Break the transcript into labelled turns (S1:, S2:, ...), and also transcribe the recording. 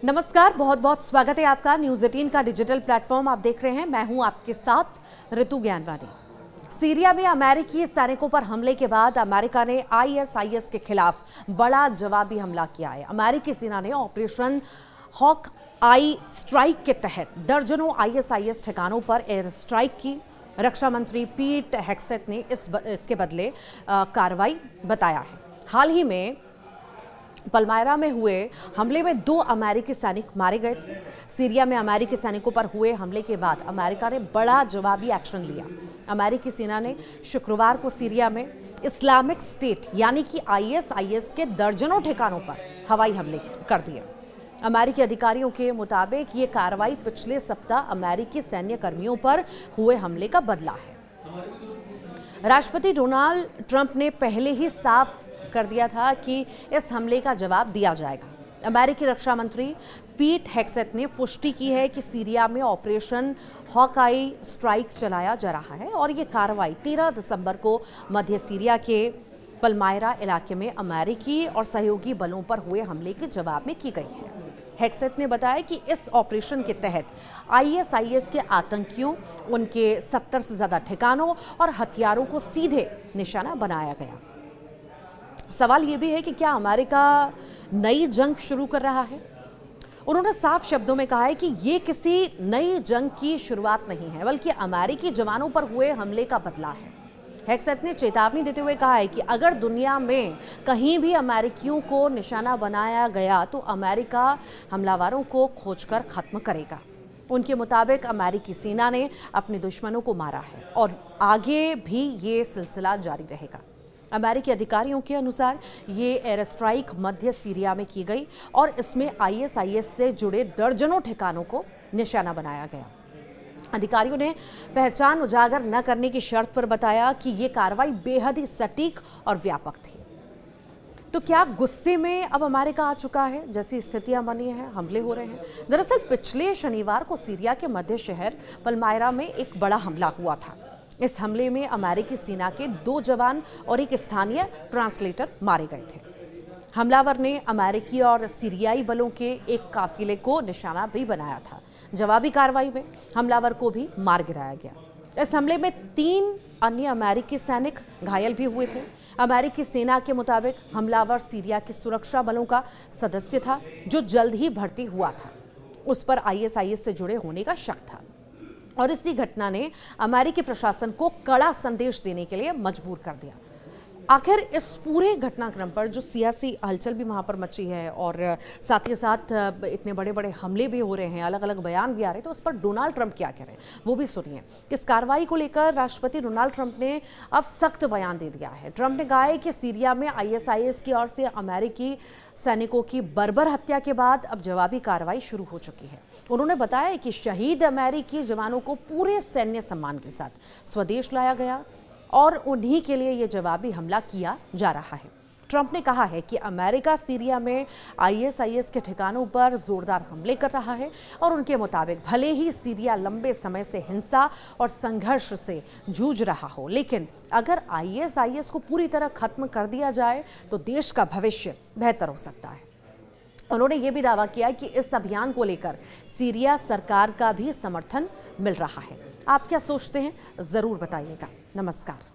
S1: नमस्कार, बहुत बहुत स्वागत है आपका न्यूज़ 18 का डिजिटल प्लेटफॉर्म आप देख रहे हैं। मैं हूं आपके साथ ऋतु ज्ञानवानी। सीरिया में अमेरिकी सैनिकों पर हमले के बाद अमेरिका ने आईएसआईएस के खिलाफ बड़ा जवाबी हमला किया है। अमेरिकी सेना ने ऑपरेशन हॉक आई स्ट्राइक के तहत दर्जनों आईएसआईएस ठिकानों पर एयर स्ट्राइक की। रक्षा मंत्री पीट हेग्सेथ ने इसके बदले कार्रवाई बताया है। हाल ही में पलमायरा में हुए हमले में 2 अमेरिकी सैनिक मारे गए थे। सीरिया में अमेरिकी सैनिकों पर हुए हमले के बाद अमेरिका ने बड़ा जवाबी एक्शन लिया। अमेरिकी सेना ने शुक्रवार को सीरिया में इस्लामिक स्टेट यानी कि आईएसआईएस के दर्जनों ठिकानों पर हवाई हमले कर दिए। अमेरिकी अधिकारियों के मुताबिक ये कार्रवाई पिछले सप्ताह अमेरिकी सैन्य कर्मियों पर हुए हमले का बदला है। राष्ट्रपति डोनाल्ड ट्रंप ने पहले ही साफ कर दिया था कि इस हमले का जवाब दिया जाएगा। अमेरिकी रक्षा मंत्री पीट हेग्सेथ ने पुष्टि की है कि सीरिया में ऑपरेशन हॉकआई स्ट्राइक चलाया जा रहा है और ये कार्रवाई 13 दिसंबर को मध्य सीरिया के पलमायरा इलाके में अमेरिकी और सहयोगी बलों पर हुए हमले के जवाब में की गई है। हेग्सेथ ने बताया कि इस ऑपरेशन के तहत आईएसआईएस के आतंकियों, उनके 70 से ज्यादा ठिकानों और हथियारों को सीधे निशाना बनाया गया। सवाल ये भी है कि क्या अमेरिका नई जंग शुरू कर रहा है। उन्होंने साफ शब्दों में कहा है कि ये किसी नई जंग की शुरुआत नहीं है, बल्कि अमेरिकी जवानों पर हुए हमले का बदला है। हेग्सेथ ने चेतावनी देते हुए कहा है कि अगर दुनिया में कहीं भी अमेरिकियों को निशाना बनाया गया तो अमेरिका हमलावरों को खोजकर खत्म करेगा। उनके मुताबिक अमेरिकी सेना ने अपने दुश्मनों को मारा है और आगे भी ये सिलसिला जारी रहेगा। अमेरिकी अधिकारियों के अनुसार ये एयर स्ट्राइक मध्य सीरिया में की गई और इसमें आईएसआईएस से जुड़े दर्जनों ठिकानों को निशाना बनाया गया। अधिकारियों ने पहचान उजागर न करने की शर्त पर बताया कि ये कार्रवाई बेहद ही सटीक और व्यापक थी। तो क्या गुस्से में अब अमेरिका आ चुका है? जैसी स्थितियां बनी हैं, हमले हो रहे हैं। दरअसल पिछले शनिवार को सीरिया के मध्य शहर पलमायरा में एक बड़ा हमला हुआ था। इस हमले में अमेरिकी सेना के 2 जवान और एक स्थानीय ट्रांसलेटर मारे गए थे। हमलावर ने अमेरिकी और सीरियाई बलों के एक काफिले को निशाना भी बनाया था। जवाबी कार्रवाई में हमलावर को भी मार गिराया गया। इस हमले में 3 अन्य अमेरिकी सैनिक घायल भी हुए थे। अमेरिकी सेना के मुताबिक हमलावर सीरिया की सुरक्षा बलों का सदस्य था जो जल्द ही भर्ती हुआ था। उस पर आईएसआईएस से जुड़े होने का शक था और इसी घटना ने अमेरिकी प्रशासन को कड़ा संदेश देने के लिए मजबूर कर दिया। आखिर इस पूरे घटनाक्रम पर जो सियासी हलचल भी वहाँ पर मची है और साथ ही साथ इतने बड़े बड़े हमले भी हो रहे हैं, अलग अलग बयान भी आ रहे हैं, तो उस पर डोनाल्ड ट्रंप क्या कह रहे हैं वो भी सुनिए। इस कार्रवाई को लेकर राष्ट्रपति डोनाल्ड ट्रंप ने अब सख्त बयान दे दिया है। ट्रंप ने कहा है कि सीरिया में आईएसआईएस की ओर से अमेरिकी सैनिकों की बर्बर हत्या के बाद अब जवाबी कार्रवाई शुरू हो चुकी है। उन्होंने बताया कि शहीद अमेरिकी जवानों को पूरे सैन्य सम्मान के साथ स्वदेश लाया गया और उन्हीं के लिए ये जवाबी हमला किया जा रहा है। ट्रंप ने कहा है कि अमेरिका सीरिया में आईएसआईएस के ठिकानों पर जोरदार हमले कर रहा है और उनके मुताबिक भले ही सीरिया लंबे समय से हिंसा और संघर्ष से जूझ रहा हो, लेकिन अगर आईएसआईएस को पूरी तरह खत्म कर दिया जाए तो देश का भविष्य बेहतर हो सकता है। उन्होंने ये भी दावा किया कि इस अभियान को लेकर सीरिया सरकार का भी समर्थन मिल रहा है। आप क्या सोचते हैं, जरूर बताइएगा। नमस्कार।